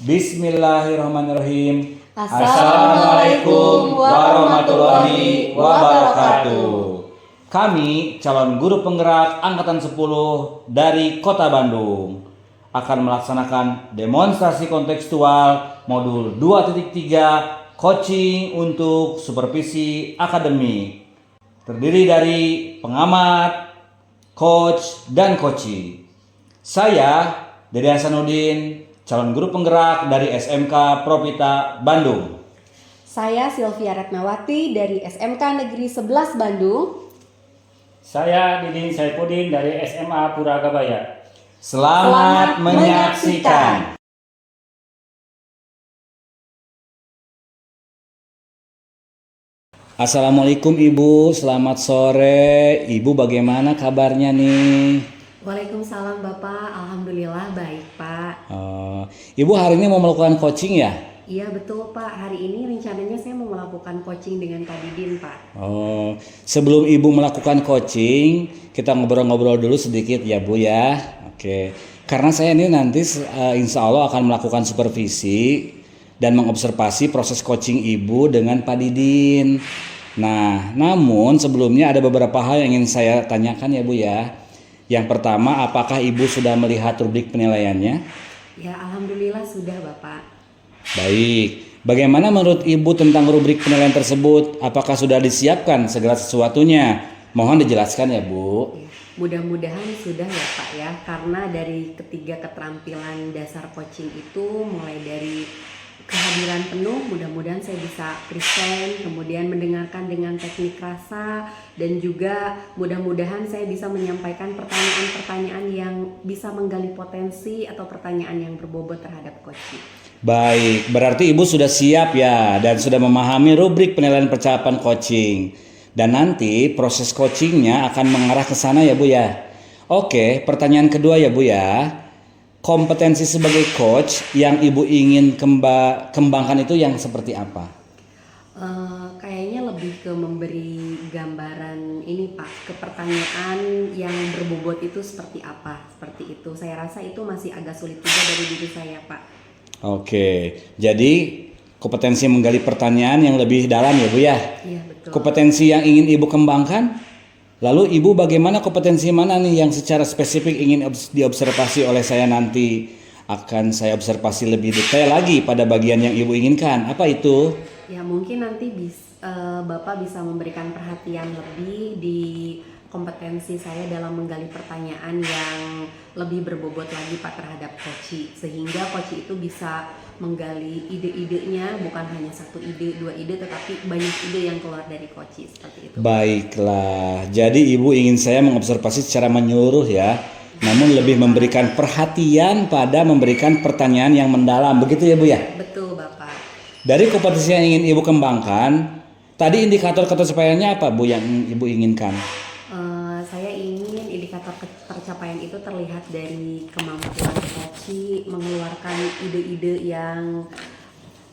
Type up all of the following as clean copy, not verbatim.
Bismillahirrahmanirrahim. Assalamualaikum warahmatullahi wabarakatuh. Kami calon guru penggerak Angkatan 10 dari Kota Bandung akan melaksanakan demonstrasi kontekstual modul 2.3 coaching untuk supervisi akademik. Terdiri dari pengamat, coach, dan coaching. Saya Dede Hasanuddin, calon guru penggerak dari SMK Propita Bandung. Saya Sylvia Ratnawati dari SMK Negeri 11 Bandung. Saya Didin Saifuddin dari SMA Puragabaya. Selamat menyaksikan. Assalamualaikum Ibu, selamat sore. Ibu bagaimana kabarnya nih? Waalaikumsalam Bapak, Alhamdulillah baik Pak. Ibu hari ini mau melakukan coaching ya? Iya betul Pak, hari ini rencananya saya mau melakukan coaching dengan Pak Didin Pak. Sebelum Ibu melakukan coaching, kita ngobrol-ngobrol dulu sedikit ya Bu ya. Oke, karena saya ini nanti insya Allah akan melakukan supervisi dan mengobservasi proses coaching Ibu dengan Pak Didin. Nah, namun sebelumnya ada beberapa hal yang ingin saya tanyakan ya Bu ya. Yang pertama, apakah Ibu sudah melihat rubrik penilaiannya? Ya Alhamdulillah sudah Bapak. Baik, bagaimana menurut Ibu tentang rubrik penilaian tersebut? Apakah sudah disiapkan segala sesuatunya? Mohon dijelaskan ya Bu. Mudah-mudahan sudah ya Pak ya, karena dari ketiga keterampilan dasar coaching itu mulai dari kehadiran penuh, mudah-mudahan saya bisa present, kemudian mendengarkan dengan teknik rasa, dan juga mudah-mudahan saya bisa menyampaikan pertanyaan-pertanyaan yang bisa menggali potensi atau pertanyaan yang berbobot terhadap coaching. Baik, berarti Ibu sudah siap ya dan sudah memahami rubrik penilaian percakapan coaching. Dan nanti proses coachingnya akan mengarah ke sana ya Bu ya. Oke, pertanyaan kedua ya Bu ya. Kompetensi sebagai coach yang Ibu ingin kembangkan itu yang seperti apa? Kayaknya lebih ke memberi gambaran ini Pak, ke pertanyaan yang berbobot itu seperti apa, seperti itu. Saya rasa itu masih agak sulit juga dari diri saya Pak. Oke, jadi kompetensi menggali pertanyaan yang lebih dalam ya Bu ya? Iya betul. Kompetensi yang ingin Ibu kembangkan? Lalu Ibu bagaimana kompetensi mana nih yang secara spesifik ingin diobservasi oleh saya nanti? Akan saya observasi lebih detail lagi pada bagian yang Ibu inginkan. Apa itu? Ya mungkin nanti Bapak bisa memberikan perhatian lebih di kompetensi saya dalam menggali pertanyaan yang lebih berbobot lagi Pak terhadap coach, sehingga coach itu bisa menggali ide-idenya, bukan hanya satu ide, dua ide, tetapi banyak ide yang keluar dari coach, seperti itu. Baiklah, jadi Ibu ingin saya mengobservasi secara menyeluruh ya, namun lebih memberikan perhatian pada memberikan pertanyaan yang mendalam, begitu ya Bu ya? Betul Bapak. Dari kompetensi yang ingin Ibu kembangkan, tadi indikator ketercapaiannya apa Bu yang Ibu inginkan? Saya ingin indikator pencapaian itu terlihat dari kemampuan coach mengeluarkan ide-ide yang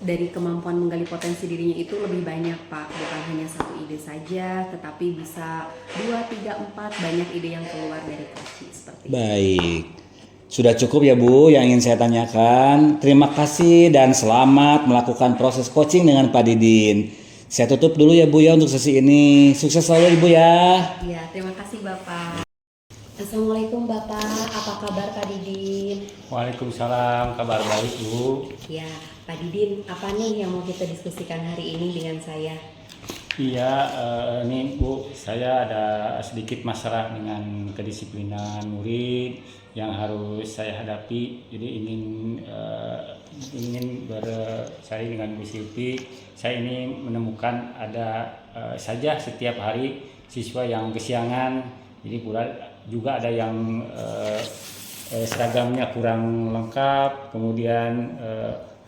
dari kemampuan menggali potensi dirinya itu lebih banyak Pak, bukan hanya satu ide saja, tetapi bisa 2, 3, 4 banyak ide yang keluar dari coach, seperti itu. Baik, sudah cukup ya Bu yang ingin saya tanyakan. Terima kasih dan selamat melakukan proses coaching dengan Pak Didin. Saya tutup dulu ya Bu ya untuk sesi ini. Sukses selalu Ibu ya. Iya, terima kasih Bapak. Assalamualaikum Bapak, apa kabar Pak Didin? Waalaikumsalam, kabar baik Bu. Ya, Pak Didin, apa nih yang mau kita diskusikan hari ini dengan saya? Iya, ini Bu, saya ada sedikit masalah dengan kedisiplinan murid yang harus saya hadapi. Jadi ingin bersaing dengan Bu Silvi. Saya ini menemukan ada saja setiap hari siswa yang kesiangan. Jadi juga ada yang seragamnya kurang lengkap, kemudian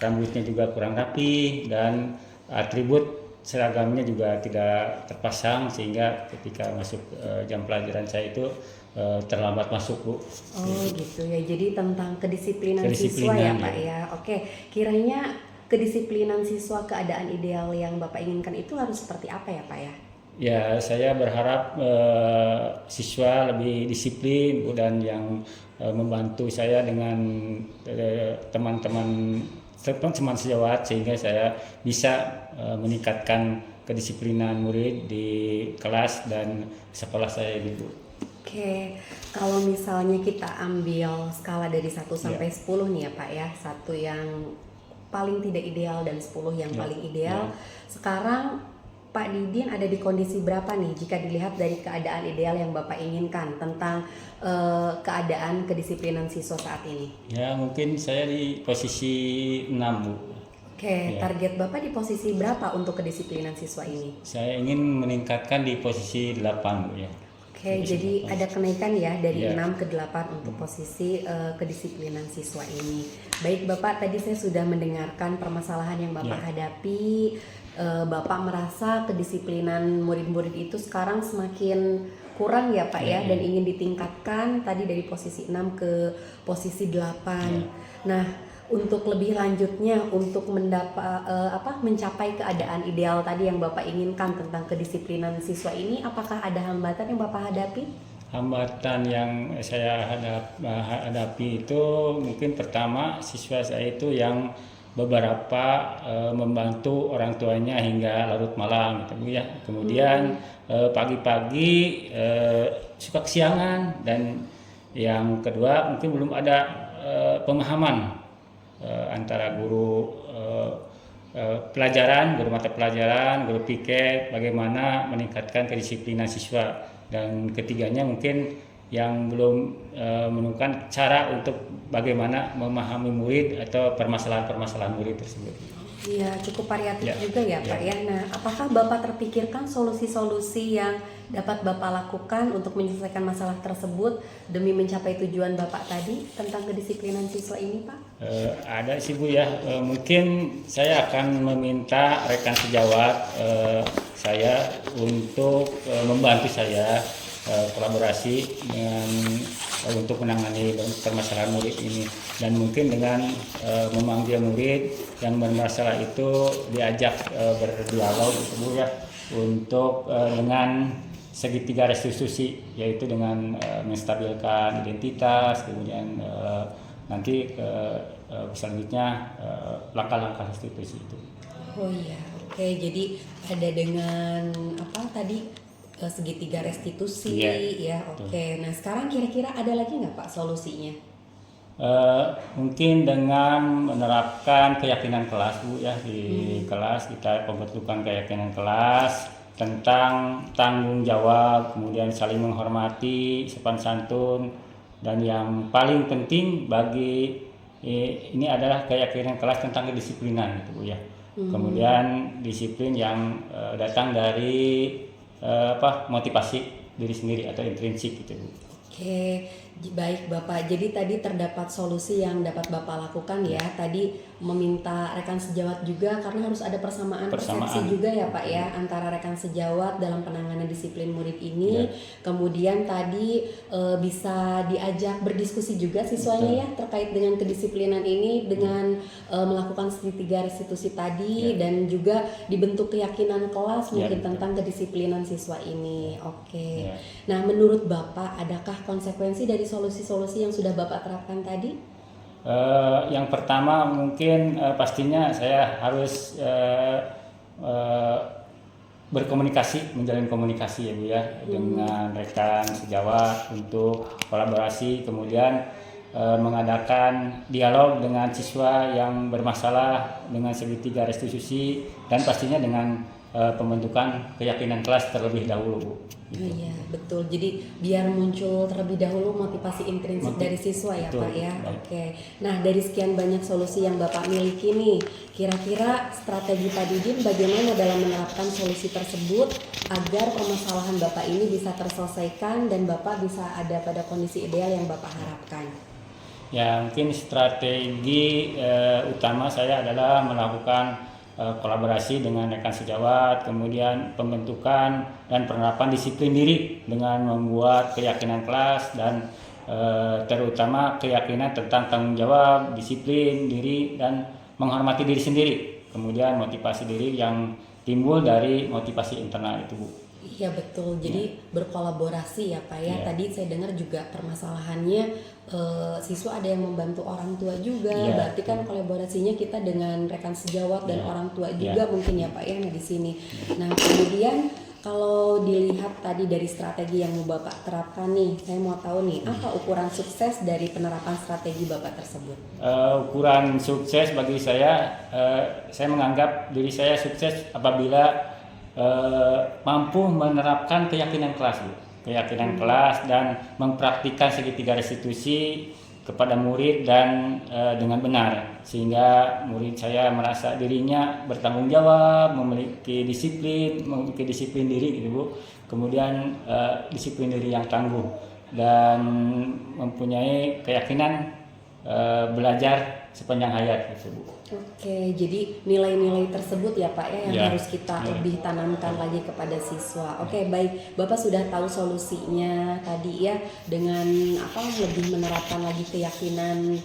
rambutnya juga kurang rapi, dan atribut seragamnya juga tidak terpasang, sehingga ketika masuk jam pelajaran saya itu terlambat masuk Bu. Oh gitu ya, jadi tentang kedisiplinan siswa ya Pak ya. Oke, kiranya kedisiplinan siswa, keadaan ideal yang Bapak inginkan itu harus seperti apa ya Pak ya? Ya, saya berharap siswa lebih disiplin Bu, dan yang membantu saya dengan teman-teman teman sejawat sehingga saya bisa meningkatkan kedisiplinan murid di kelas dan sekolah saya gitu. Oke, kalau misalnya kita ambil skala dari 1 sampai 10 nih ya Pak ya, 1 yang paling tidak ideal dan 10 yang paling ideal. Sekarang Pak Didin ada di kondisi berapa nih jika dilihat dari keadaan ideal yang Bapak inginkan tentang keadaan kedisiplinan siswa saat ini? Ya mungkin saya di posisi 6 Bu. Oke, target Bapak di posisi berapa untuk kedisiplinan siswa ini? Saya ingin meningkatkan di posisi 8 Bu ya. Oke, jadi ada kenaikan ya dari Iya. 6 ke 8 untuk posisi kedisiplinan siswa ini. Baik Bapak, tadi saya sudah mendengarkan permasalahan yang Bapak hadapi. Bapak merasa kedisiplinan murid-murid itu sekarang semakin kurang ya Pak ya, dan ingin ditingkatkan tadi dari posisi 6 ke posisi 8. Nah, untuk lebih lanjutnya untuk mencapai keadaan ideal tadi yang Bapak inginkan tentang kedisiplinan siswa ini, apakah ada hambatan yang Bapak hadapi? Hambatan yang saya hadapi itu mungkin pertama siswa saya itu yang beberapa membantu orang tuanya hingga larut malam gitu Bu ya. Kemudian pagi-pagi suka kesiangan, dan yang kedua mungkin belum ada pemahaman antara guru pelajaran, guru mata pelajaran, guru piket bagaimana meningkatkan kedisiplinan siswa, dan ketiganya mungkin yang belum menemukan cara untuk bagaimana memahami murid atau permasalahan-permasalahan murid tersebut. Iya, cukup variatif juga ya Pak ya. Nah, apakah Bapak terpikirkan solusi-solusi yang dapat Bapak lakukan untuk menyelesaikan masalah tersebut demi mencapai tujuan Bapak tadi tentang kedisiplinan siswa ini Pak? Ada sih Bu ya, mungkin saya akan meminta rekan sejawat saya untuk membantu saya kolaborasi dengan untuk menangani permasalahan murid ini, dan mungkin dengan memanggil murid yang bermasalah itu diajak berdialog gitu Bu ya, untuk dengan segitiga restitusi, yaitu dengan menstabilkan identitas, kemudian nanti selanjutnya langkah-langkah restitusi itu. Oh iya, oke. Jadi ada dengan apa tadi segitiga restitusi ya. Oke. Nah, sekarang kira-kira ada lagi nggak Pak solusinya? Mungkin dengan menerapkan keyakinan kelas Bu ya, di kelas kita pembentukan keyakinan kelas tentang tanggung jawab, kemudian saling menghormati, sopan santun, dan yang paling penting bagi ini adalah keyakinan kelas tentang kedisiplinan gitu Bu ya. Kemudian disiplin yang datang dari motivasi diri sendiri atau intrinsik gitu Bu. Oke, baik Bapak. Jadi tadi terdapat solusi yang dapat Bapak lakukan ya. Tadi meminta rekan sejawat juga karena harus ada persamaan persepsi juga ya Pak ya antara rekan sejawat dalam penanganan disiplin murid ini. Kemudian tadi bisa diajak berdiskusi juga siswanya ya terkait dengan kedisiplinan ini dengan melakukan segitiga restitusi tadi dan juga dibentuk keyakinan kelas mungkin tentang kedisiplinan siswa ini. Oke. Nah, menurut Bapak adakah konsekuensi dari solusi-solusi yang sudah Bapak terapkan tadi? Yang pertama mungkin pastinya saya harus berkomunikasi, menjalin komunikasi ya Bu ya dengan rekan sejawat untuk kolaborasi, kemudian mengadakan dialog dengan siswa yang bermasalah dengan segitiga restitusi, dan pastinya dengan pembentukan keyakinan kelas terlebih dahulu Bu. Oh iya, betul. Jadi biar muncul terlebih dahulu motivasi intrinsik dari siswa ya Pak ya. Oke. Nah, dari sekian banyak solusi yang Bapak miliki nih, kira-kira strategi Pak Didin bagaimana dalam menerapkan solusi tersebut agar permasalahan Bapak ini bisa terselesaikan dan Bapak bisa ada pada kondisi ideal yang Bapak harapkan? Ya, mungkin strategi utama saya adalah melakukan kolaborasi dengan rekan sejawat, kemudian pembentukan dan penerapan disiplin diri dengan membuat keyakinan kelas dan terutama keyakinan tentang tanggung jawab, disiplin diri, dan menghormati diri sendiri. Kemudian motivasi diri yang timbul dari motivasi internal itu Bu. Iya betul, jadi berkolaborasi ya Pak ya. Ya. Tadi saya dengar juga permasalahannya siswa ada yang membantu orang tua juga. Ya. Berarti kan kolaborasinya kita dengan rekan sejawat dan Ya. orang tua Ya. juga mungkin ya Pak ya di sini. Nah kemudian kalau dilihat tadi dari strategi yang mau Bapak terapkan nih, saya mau tahu nih apa ukuran sukses dari penerapan strategi Bapak tersebut? Ukuran sukses bagi saya menganggap diri saya sukses apabila mampu menerapkan keyakinan kelas, Bu. Keyakinan kelas dan mempraktikkan segitiga restitusi kepada murid dan dengan benar, sehingga murid saya merasa dirinya bertanggung jawab, memiliki disiplin diri gitu, Bu. Kemudian disiplin diri yang tangguh dan mempunyai keyakinan belajar sepanjang hayat gitu, Bu. Oke, jadi nilai-nilai tersebut ya Pak ya yang Ya. harus kita Ya. lebih tanamkan lagi kepada siswa. Oke, baik. Bapak sudah tahu solusinya tadi ya dengan lebih menerapkan lagi keyakinan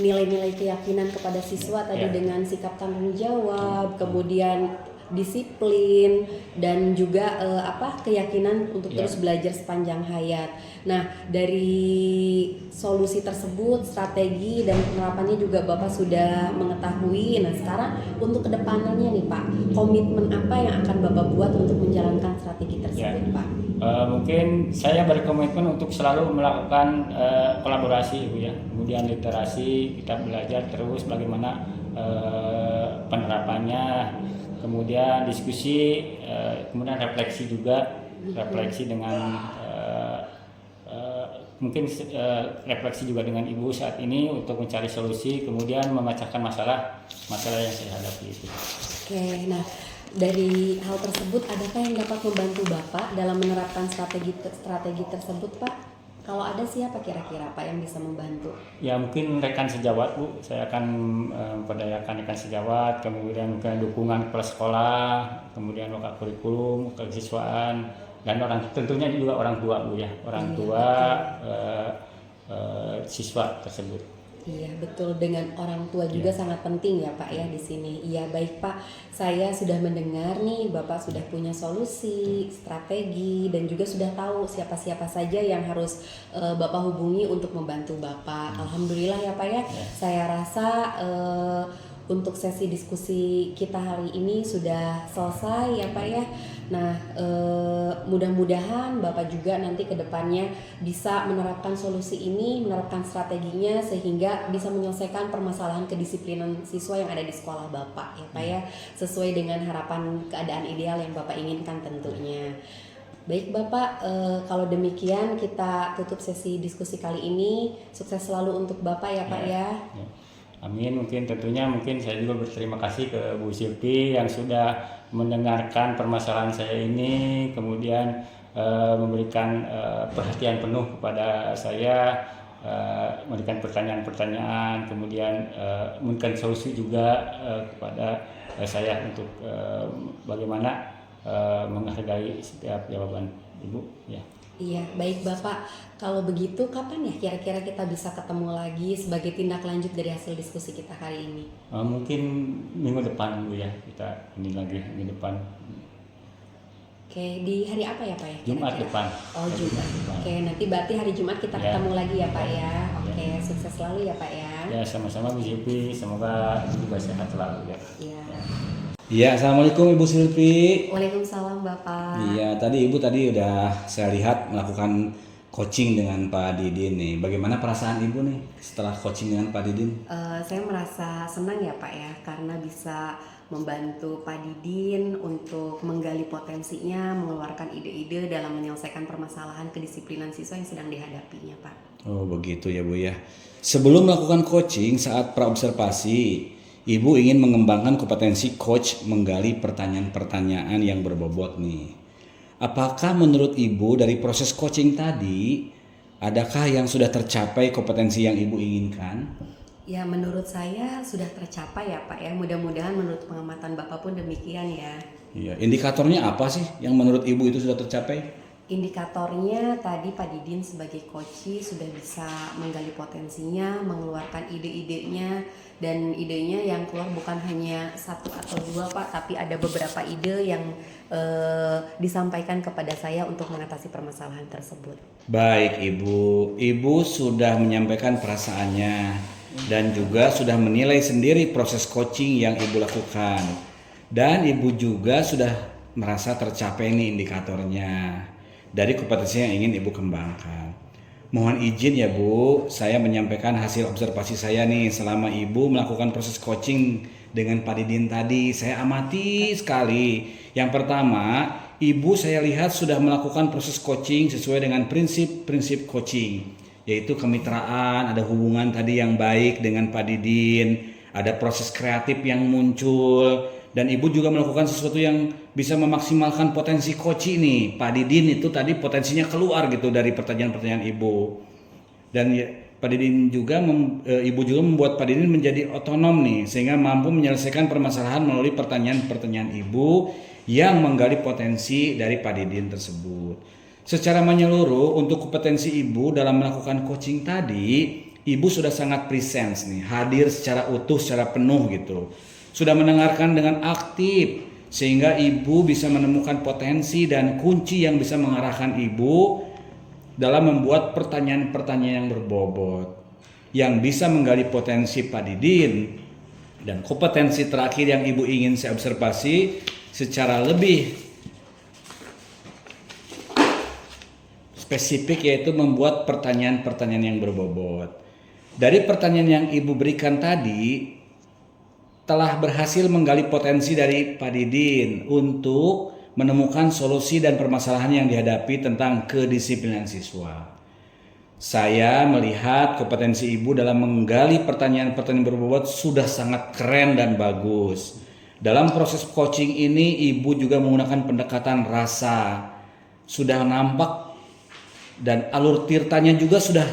nilai-nilai keyakinan kepada siswa tadi Ya. dengan sikap tanggung jawab, kemudian disiplin dan juga keyakinan untuk Ya. terus belajar sepanjang hayat. Nah, dari solusi tersebut, strategi dan penerapannya juga Bapak sudah mengetahui. Nah, sekarang untuk kedepannya nih Pak, komitmen apa yang akan Bapak buat untuk menjalankan strategi tersebut, Pak? Mungkin saya berkomitmen untuk selalu melakukan kolaborasi, Bu ya. Kemudian literasi, kita belajar terus bagaimana penerapannya, kemudian diskusi, kemudian refleksi juga, refleksi dengan mungkin refleksi juga dengan Ibu saat ini untuk mencari solusi, kemudian memecahkan masalah yang saya hadapi itu. Oke, nah dari hal tersebut adakah yang dapat membantu Bapak dalam menerapkan strategi tersebut, Pak? Kalau ada siapa kira-kira Pak yang bisa membantu? Ya mungkin rekan sejawat, Bu. Saya akan memperdayakan rekan sejawat, kemudian mungkin dukungan kepala sekolah, kemudian wakil kurikulum, kesiswaan, dan tentunya juga orang tua, Bu ya, orang tua siswa tersebut. Iya betul, dengan orang tua juga sangat penting ya Pak ya di sini. Iya baik Pak, saya sudah mendengar nih Bapak sudah punya solusi, strategi dan juga sudah tahu siapa-siapa saja yang harus Bapak hubungi untuk membantu Bapak. Alhamdulillah ya Pak ya. Saya rasa untuk sesi diskusi kita hari ini sudah selesai ya Pak ya. Nah mudah-mudahan Bapak juga nanti ke depannya bisa menerapkan solusi ini, menerapkan strateginya sehingga bisa menyelesaikan permasalahan kedisiplinan siswa yang ada di sekolah Bapak ya Pak ya, sesuai dengan harapan keadaan ideal yang Bapak inginkan tentunya. Baik Bapak, kalau demikian kita tutup sesi diskusi kali ini. Sukses selalu untuk Bapak ya Pak ya. Amin. Mungkin saya juga berterima kasih ke Bu Silvi yang sudah mendengarkan permasalahan saya ini, kemudian memberikan perhatian penuh kepada saya, memberikan pertanyaan-pertanyaan, kemudian memberikan solusi juga kepada saya untuk bagaimana menghargai setiap jawaban Ibu. Ya. Iya, baik Bapak. Kalau begitu kapan ya kira-kira kita bisa ketemu lagi sebagai tindak lanjut dari hasil diskusi kita hari ini? Mungkin minggu depan Bu ya, kita ini lagi minggu depan. Oke, di hari apa ya Pak ya? Jumat kira-kira? depan. Oh Jumat. Oke, nanti berarti hari Jumat kita ketemu lagi ya Pak ya. Oke, sukses selalu ya Pak ya. Ya sama-sama Bu Silvi, semoga Ibu juga sehat selalu ya. Iya. Iya, assalamualaikum Ibu Silvi. Waalaikumsalam Bapak. Iya, Ibu tadi udah saya lihat melakukan coaching dengan Pak Didin nih. Bagaimana perasaan Ibu nih setelah coaching dengan Pak Didin? Saya merasa senang ya Pak ya karena bisa membantu Pak Didin untuk menggali potensinya, mengeluarkan ide-ide dalam menyelesaikan permasalahan kedisiplinan siswa yang sedang dihadapinya Pak. Oh begitu ya Bu ya. Sebelum melakukan coaching saat praobservasi, Ibu ingin mengembangkan kompetensi coach menggali pertanyaan-pertanyaan yang berbobot nih. Apakah menurut Ibu dari proses coaching tadi, adakah yang sudah tercapai kompetensi yang Ibu inginkan? Ya menurut saya sudah tercapai ya Pak ya. Mudah-mudahan menurut pengamatan Bapak pun demikian ya. Iya, indikatornya apa sih yang menurut Ibu itu sudah tercapai? Indikatornya tadi Pak Didin sebagai coach sudah bisa menggali potensinya, mengeluarkan ide-idenya, dan idenya yang keluar bukan hanya satu atau dua Pak, tapi ada beberapa ide yang disampaikan kepada saya untuk mengatasi permasalahan tersebut. Baik Ibu, Ibu sudah menyampaikan perasaannya dan juga sudah menilai sendiri proses coaching yang Ibu lakukan. Dan Ibu juga sudah merasa tercapai nih indikatornya dari kompetensi yang ingin Ibu kembangkan. Mohon izin ya Bu, saya menyampaikan hasil observasi saya nih selama Ibu melakukan proses coaching dengan Pak Didin tadi. Saya amati sekali. Yang pertama, Ibu saya lihat sudah melakukan proses coaching sesuai dengan prinsip-prinsip coaching, yaitu kemitraan, ada hubungan tadi yang baik dengan Pak Didin, ada proses kreatif yang muncul, dan Ibu juga melakukan sesuatu yang bisa memaksimalkan potensi coach nih. Pak Didin itu tadi potensinya keluar gitu dari pertanyaan-pertanyaan Ibu. Dan ya, Pak Didin juga Ibu juga membuat Pak Didin menjadi otonom nih, sehingga mampu menyelesaikan permasalahan melalui pertanyaan-pertanyaan Ibu yang menggali potensi dari Pak Didin tersebut. Secara menyeluruh untuk kompetensi Ibu dalam melakukan coaching tadi, Ibu sudah sangat presence nih, hadir secara utuh, secara penuh gitu. Sudah mendengarkan dengan aktif sehingga Ibu bisa menemukan potensi dan kunci yang bisa mengarahkan Ibu dalam membuat pertanyaan-pertanyaan yang berbobot yang bisa menggali potensi Pak Didin. Dan kompetensi terakhir yang Ibu ingin saya observasi secara lebih spesifik, yaitu membuat pertanyaan-pertanyaan yang berbobot. Dari pertanyaan yang Ibu berikan tadi telah berhasil menggali potensi dari Pak Didin untuk menemukan solusi dan permasalahan yang dihadapi tentang kedisiplinan siswa. Saya melihat kompetensi Ibu dalam menggali pertanyaan-pertanyaan berbobot sudah sangat keren dan bagus. Dalam proses coaching ini Ibu juga menggunakan pendekatan rasa. Sudah nampak dan alur tirtanya juga sudah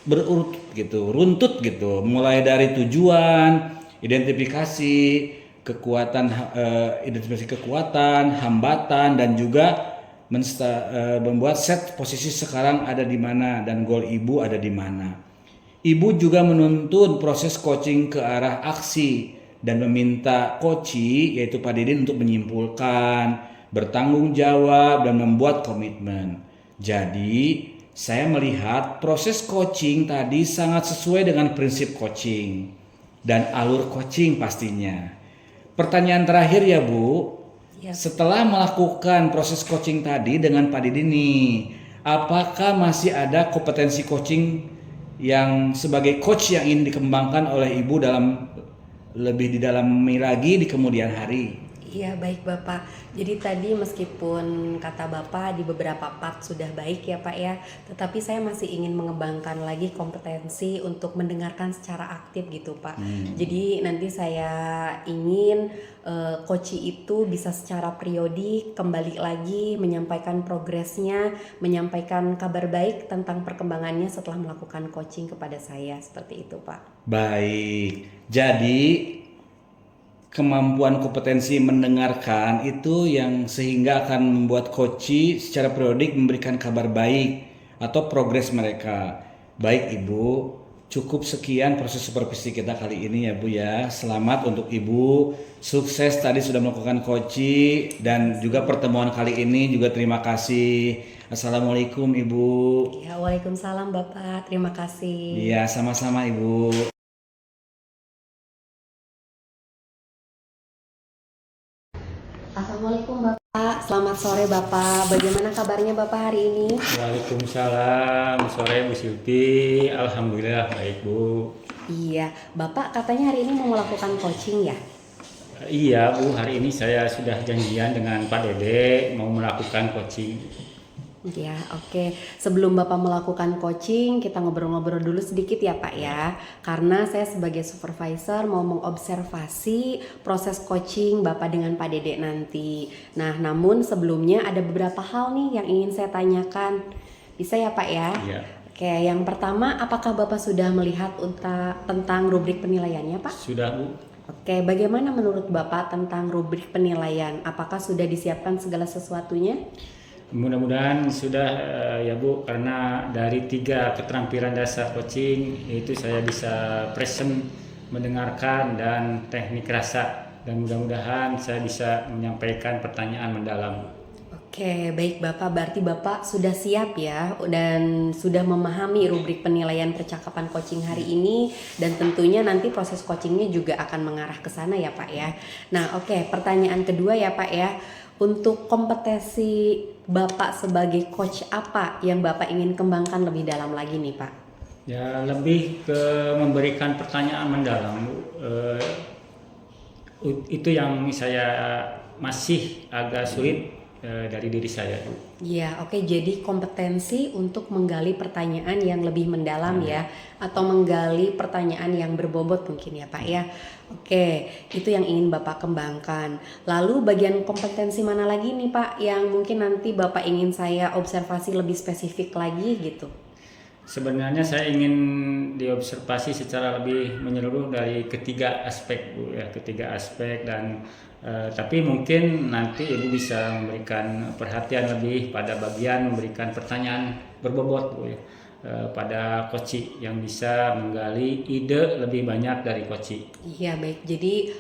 berurut gitu, runtut gitu, mulai dari tujuan, identifikasi kekuatan, hambatan, dan juga membuat set posisi sekarang ada di mana dan goal Ibu ada di mana. Ibu juga menuntun proses coaching ke arah aksi dan meminta coachee yaitu Pak Didin untuk menyimpulkan, bertanggung jawab, dan membuat komitmen. Jadi saya melihat proses coaching tadi sangat sesuai dengan prinsip coaching dan alur coaching pastinya. Pertanyaan terakhir ya Bu, setelah melakukan proses coaching tadi dengan Pak Didin nih, apakah masih ada kompetensi coaching yang sebagai coach yang ingin dikembangkan oleh Ibu dalam lebih didalami lagi di kemudian hari? Iya baik Bapak, jadi tadi meskipun kata Bapak di beberapa part sudah baik ya Pak ya, tetapi saya masih ingin mengembangkan lagi kompetensi untuk mendengarkan secara aktif gitu Pak. Jadi nanti saya ingin coachee itu bisa secara periodik kembali lagi menyampaikan progresnya, menyampaikan kabar baik tentang perkembangannya setelah melakukan coaching kepada saya, seperti itu Pak. Baik, jadi kemampuan kompetensi mendengarkan itu yang sehingga akan membuat coachee secara periodik memberikan kabar baik atau progres mereka. Baik Ibu, cukup sekian proses supervisi kita kali ini ya Bu ya. Selamat untuk Ibu, sukses tadi sudah melakukan coachee dan juga pertemuan kali ini juga terima kasih. Assalamualaikum Ibu. Ya, waalaikumsalam Bapak, terima kasih. Iya, sama-sama Ibu. Assalamualaikum Bapak, selamat sore Bapak. Bagaimana kabarnya Bapak hari ini? Waalaikumsalam, sore Bu Silvi. Alhamdulillah baik Bu. Iya, Bapak katanya hari ini mau melakukan coaching ya? Iya Bu, hari ini saya sudah janjian dengan Pak Dede mau melakukan coaching. Ya, oke. Sebelum Bapak melakukan coaching, kita ngobrol-ngobrol dulu sedikit ya Pak ya. Karena saya sebagai supervisor mau mengobservasi proses coaching Bapak dengan Pak Dede nanti. Nah, namun sebelumnya ada beberapa hal nih yang ingin saya tanyakan. Bisa ya Pak ya? Iya. Oke, yang pertama, apakah Bapak sudah melihat tentang rubrik penilaiannya Pak? Sudah Bu. Oke, bagaimana menurut Bapak tentang rubrik penilaian? Apakah sudah disiapkan segala sesuatunya? Mudah-mudahan sudah ya Bu, karena dari 3 keterampilan dasar coaching itu saya bisa present, mendengarkan, dan teknik rasa, dan mudah-mudahan saya bisa menyampaikan pertanyaan mendalam. Oke, baik Bapak, berarti Bapak sudah siap ya dan sudah memahami rubrik penilaian percakapan coaching hari ini, dan tentunya nanti proses coachingnya juga akan mengarah ke sana ya Pak ya. Nah oke, pertanyaan kedua ya Pak ya, untuk kompetensi Bapak sebagai coach apa yang Bapak ingin kembangkan lebih dalam lagi nih Pak? Ya, lebih ke memberikan pertanyaan mendalam Bu. Itu yang saya masih agak sulit dari diri saya Bu. Ya, oke. Jadi kompetensi untuk menggali pertanyaan yang lebih mendalam ya, atau menggali pertanyaan yang berbobot mungkin ya Pak ya. Oke, itu yang ingin Bapak kembangkan. Lalu bagian kompetensi mana lagi nih Pak yang mungkin nanti Bapak ingin saya observasi lebih spesifik lagi gitu? Sebenarnya saya ingin diobservasi secara lebih menyeluruh dari ketiga aspek Bu ya, ketiga aspek, dan tapi mungkin nanti Ibu bisa memberikan perhatian lebih pada bagian memberikan pertanyaan berbobot Bu ya, pada coach yang bisa menggali ide lebih banyak dari coach. Iya baik, jadi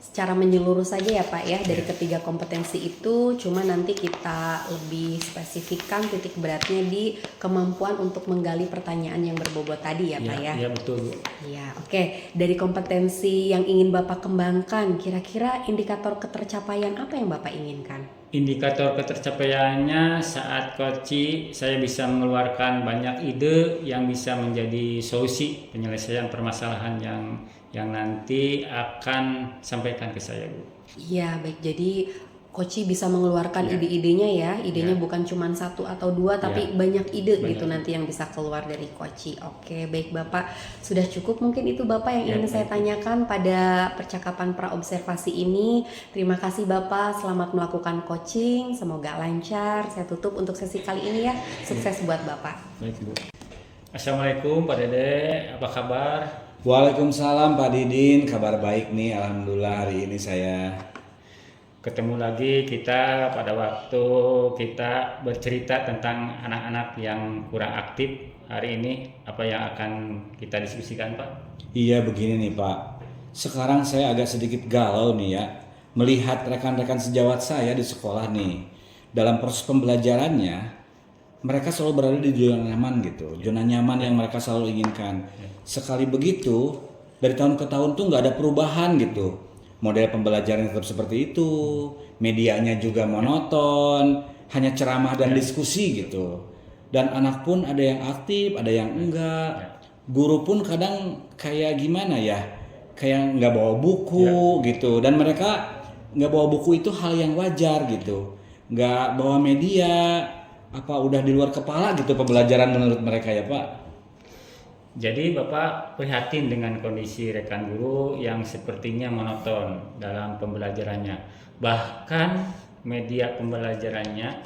secara menyeluruh saja ya Pak ya, dari ketiga kompetensi itu cuma nanti kita lebih spesifikkan titik beratnya di kemampuan untuk menggali pertanyaan yang berbobot tadi ya Pak ya. Iya betul Bu. Iya oke, dari kompetensi yang ingin Bapak kembangkan, kira-kira indikator ketercapaian apa yang Bapak inginkan? Indikator ketercapaiannya saat coach saya bisa mengeluarkan banyak ide yang bisa menjadi solusi penyelesaian permasalahan yang nanti akan sampaikan ke saya Bu. Iya baik, jadi Koci bisa mengeluarkan Ya. ide-idenya ya, idenya Ya. bukan cuma 1 atau 2 tapi Ya. banyak ide Banyak. gitu nanti yang bisa keluar dari Koci. Oke baik Bapak, sudah cukup mungkin itu Bapak yang Ya, ingin saya baik. tanyakan pada percakapan praobservasi ini. Terima kasih Bapak, selamat melakukan coaching, semoga lancar. Saya tutup untuk sesi kali ini ya, sukses buat Bapak. Baik Bu. Assalamualaikum Pak Dede, apa kabar? Waalaikumsalam Pak Didin, kabar baik nih, alhamdulillah hari ini saya. Ketemu lagi kita pada waktu kita bercerita tentang anak-anak yang kurang aktif. Hari ini apa yang akan kita diskusikan Pak? Iya begini nih Pak, sekarang saya agak sedikit galau nih ya, melihat rekan-rekan sejawat saya di sekolah nih. Dalam proses pembelajarannya, mereka selalu berada di zona nyaman gitu, zona nyaman yang mereka selalu inginkan. Sekali begitu, dari tahun ke tahun tuh nggak ada perubahan gitu. Model pembelajaran tetap seperti itu, medianya juga monoton, hanya ceramah dan diskusi gitu. Dan anak pun ada yang aktif, ada yang enggak. Guru pun kadang kayak gimana ya, kayak nggak bawa buku gitu. Dan mereka nggak bawa buku itu hal yang wajar gitu. Nggak bawa media, apa udah di luar kepala gitu pembelajaran menurut mereka ya Pak? Jadi Bapak prihatin dengan kondisi rekan guru yang sepertinya monoton dalam pembelajarannya. Bahkan media pembelajarannya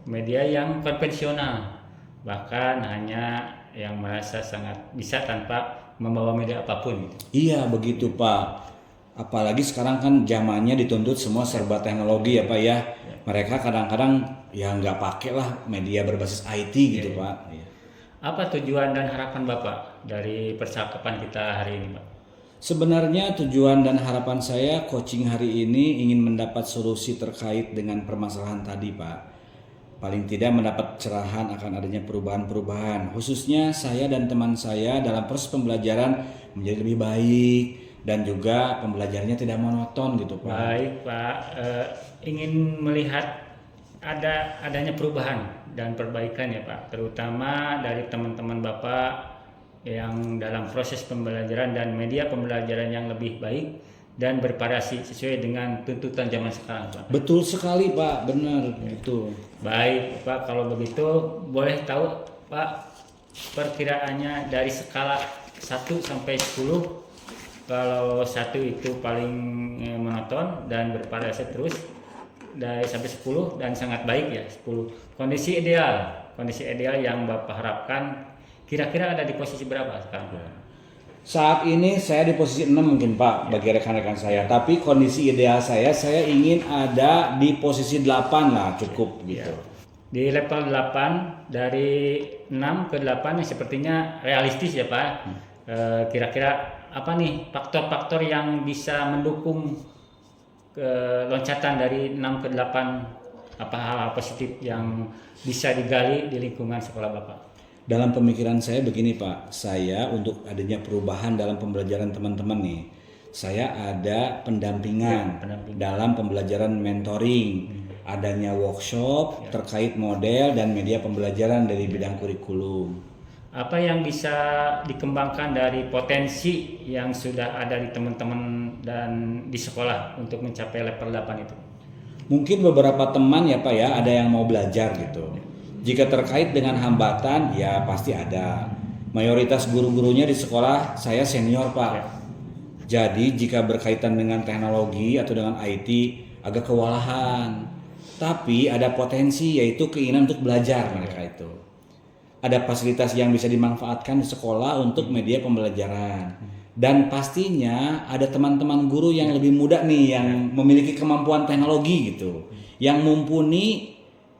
media yang konvensional. Bahkan hanya yang merasa sangat bisa tanpa membawa media apapun. Iya begitu Pak. Apalagi sekarang kan zamannya dituntut semua serba teknologi ya Pak ya. Mereka kadang-kadang ya nggak pakai lah media berbasis IT gitu Pak. Iya. Apa tujuan dan harapan Bapak dari percakapan kita hari ini Pak? Sebenarnya tujuan dan harapan saya coaching hari ini ingin mendapat solusi terkait dengan permasalahan tadi Pak. Paling tidak mendapat cerahan akan adanya perubahan-perubahan. Khususnya saya dan teman saya dalam proses pembelajaran menjadi lebih baik. Dan juga pembelajarannya tidak monoton gitu Pak. Baik Pak, ingin melihat adanya perubahan dan perbaikan ya Pak, terutama dari teman-teman Bapak yang dalam proses pembelajaran dan media pembelajaran yang lebih baik dan bervariasi sesuai dengan tuntutan zaman sekarang Pak. Betul sekali Pak, benar gitu. Baik Pak, kalau begitu boleh tahu Pak perkiraannya dari skala 1 sampai 10, kalau 1 itu paling monoton dan bervariasi terus, dari sampai 10 dan sangat baik ya 10. Kondisi ideal yang Bapak harapkan kira-kira ada di posisi berapa sekarang? Saat ini saya di posisi 6 mungkin Pak bagi rekan-rekan saya. Tapi kondisi ideal saya ingin ada di posisi 8 lah cukup gitu. Di level 8 dari 6 ke 8 yang sepertinya realistis ya Pak. Kira-kira apa nih faktor-faktor yang bisa mendukung ke loncatan dari 6 ke 8, apa hal positif yang bisa digali di lingkungan sekolah Bapak? Dalam pemikiran saya begini Pak, saya untuk adanya perubahan dalam pembelajaran teman-teman nih, saya ada pendampingan, pendampingan. dalam pembelajaran mentoring, adanya workshop terkait model dan media pembelajaran dari bidang kurikulum. Apa yang bisa dikembangkan dari potensi yang sudah ada di teman-teman dan di sekolah untuk mencapai level 8 itu? Mungkin beberapa teman ya Pak ya, ada yang mau belajar gitu. Jika terkait dengan hambatan, ya pasti ada. Mayoritas guru-gurunya di sekolah saya senior Pak. Jadi jika berkaitan dengan teknologi atau dengan IT agak kewalahan. Tapi ada potensi yaitu keinginan untuk belajar mereka itu. Ada fasilitas yang bisa dimanfaatkan di sekolah untuk media pembelajaran. Dan pastinya ada teman-teman guru yang lebih muda nih yang memiliki kemampuan teknologi gitu. Yang mumpuni,